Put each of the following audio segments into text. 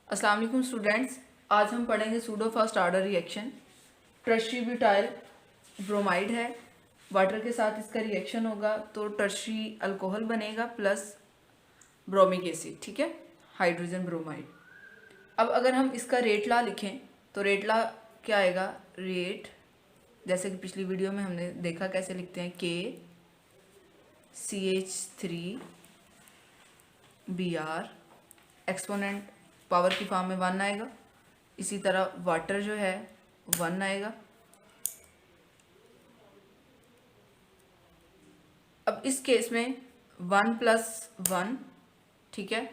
अस्सलाम वालेकुम स्टूडेंट्स, आज हम पढ़ेंगे pseudo first order reaction. Tertiary butyl bromide है, वाटर के साथ इसका रिएक्शन होगा तो टर्शरी अल्कोहल बनेगा प्लस ब्रोमिक एसिड, ठीक है, हाइड्रोजन ब्रोमाइड। अब अगर हम इसका रेट ला लिखें तो रेट ला क्या आएगा, रेट जैसे कि पिछली वीडियो में हमने देखा कैसे लिखते हैं, KCH3Br, एक्सपोनेंट पावर की फॉर्म में 1 आएगा। इसी तरह वाटर जो है 1 आएगा। अब इस केस में 1 + 1, ठीक है,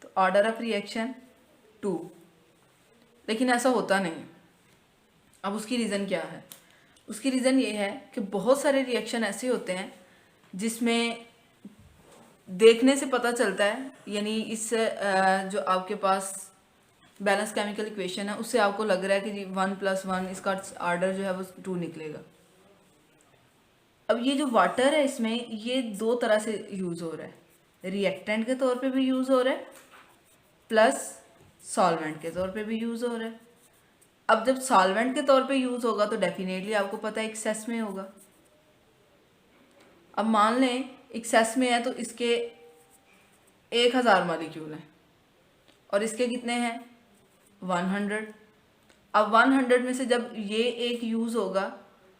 तो ऑर्डर ऑफ रिएक्शन 2। लेकिन ऐसा होता नहीं। अब उसकी रीज़न क्या है? उसकी रीज़न ये है कि बहुत सारे रिएक्शन ऐसे होते हैं जिसमें देखने से पता चलता है, यानी इस जो आपके पास बैलेंस केमिकल इक्वेशन है उससे आपको लग रहा है कि जी 1 + 1 इसका ऑर्डर जो है वो 2 निकलेगा। अब ये जो वाटर है इसमें ये 2 तरह से यूज़ हो रहा है, रिएक्टेंट के तौर पे भी यूज़ हो रहा है प्लस सॉल्वेंट के तौर पे भी यूज़ हो रहा है। अब जब सॉल्वेंट के तौर पे यूज़ होगा तो डेफिनेटली आपको पता है एक्सेस में होगा। अब मान लें एक्सेस में है तो इसके 1000 मॉलिक्यूल हैं और इसके कितने हैं 100। अब 100 में से जब ये एक यूज़ होगा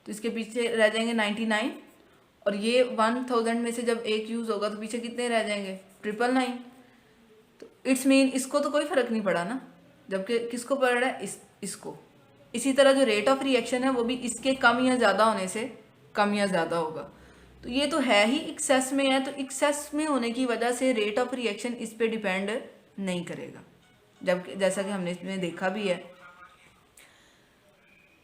तो इसके पीछे रह जाएंगे 99, और ये 1000 में से जब एक यूज़ होगा तो पीछे कितने रह जाएंगे 999। तो इट्स मीन इसको तो कोई फ़र्क नहीं पड़ा ना, जबकि किसको पड़ रहा है, इसको। इसी तरह जो रेट ऑफ रिएक्शन है वो भी इसके कम या ज़्यादा होने से कम या ज़्यादा होगा। तो ये तो है ही एक्सेस में है, तो एक्सेस में होने की वजह से रेट ऑफ रिएक्शन इस पे डिपेंड नहीं करेगा, जब जैसा कि हमने इसमें देखा भी है।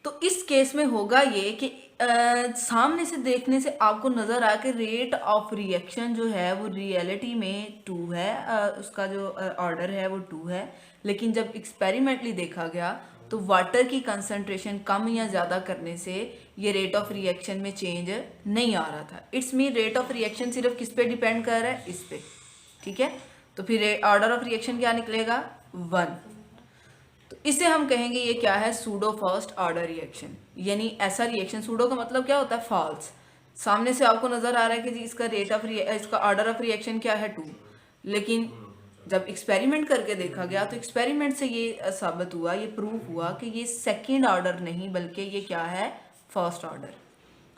तो इस केस में होगा ये कि सामने से देखने से आपको नज़र आया कि रेट ऑफ रिएक्शन जो है वो रियलिटी में 2 है, उसका जो ऑर्डर है वो 2 है। लेकिन जब एक्सपेरिमेंटली देखा गया तो वाटर की कंसंट्रेशन कम या ज़्यादा करने से ये रेट ऑफ रिएक्शन में चेंज नहीं आ रहा था। It's mean rate of reaction सिर्फ किस पे डिपेंड कर रहा है, इस पे, ठीक है। तो फिर ऑर्डर ऑफ रिएक्शन क्या निकलेगा 1। तो इसे हम कहेंगे ये क्या है, सूडो फर्स्ट ऑर्डर रिएक्शन। यानी ऐसा रिएक्शन, सूडो का मतलब क्या होता है, फॉल्स। सामने से आपको नजर आ रहा है कि जी इसका ऑर्डर ऑफ रिएक्शन क्या है 2, लेकिन जब एक्सपेरिमेंट करके देखा गया तो एक्सपेरिमेंट से ये साबित हुआ, ये प्रूफ हुआ कि ये सेकेंड ऑर्डर नहीं बल्कि ये क्या है, फर्स्ट ऑर्डर।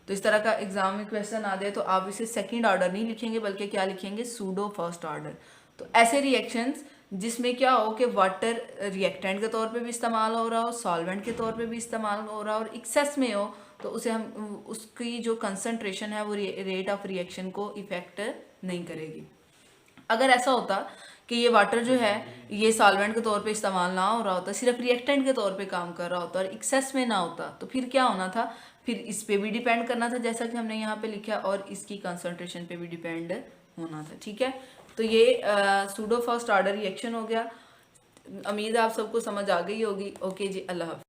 तो इस तरह का एग्जाम में क्वेश्चन आ जाए तो आप इसे सेकेंड ऑर्डर नहीं लिखेंगे बल्कि क्या लिखेंगे, सूडो फर्स्ट ऑर्डर। तो ऐसे रिएक्शंस जिसमें क्या हो कि वाटर रिएक्टेंट के तौर पे भी इस्तेमाल हो रहा हो, सॉल्वेंट के तौर पे भी इस्तेमाल हो रहा हो और एक्सेस में हो, तो उसे हम उसकी जो कंसंट्रेशन है वो रेट ऑफ रिएक्शन को इफेक्ट नहीं करेगी। अगर ऐसा होता कि ये वाटर जो है ये सॉल्वेंट के तौर पे इस्तेमाल ना हो रहा होता, सिर्फ रिएक्टेंट के तौर पे काम कर रहा होता और एक्सेस में ना होता, तो फिर क्या होना था, फिर इस पे भी डिपेंड करना था जैसा कि हमने यहाँ पे लिखा, और इसकी कंसंट्रेशन पे भी डिपेंड होना था, ठीक है। तो ये सूडो फर्स्ट ऑर्डर रिएक्शन हो गया। उम्मीद है आप सबको समझ आ गई होगी। ओके जी, अल्लाह हाफ़िज़।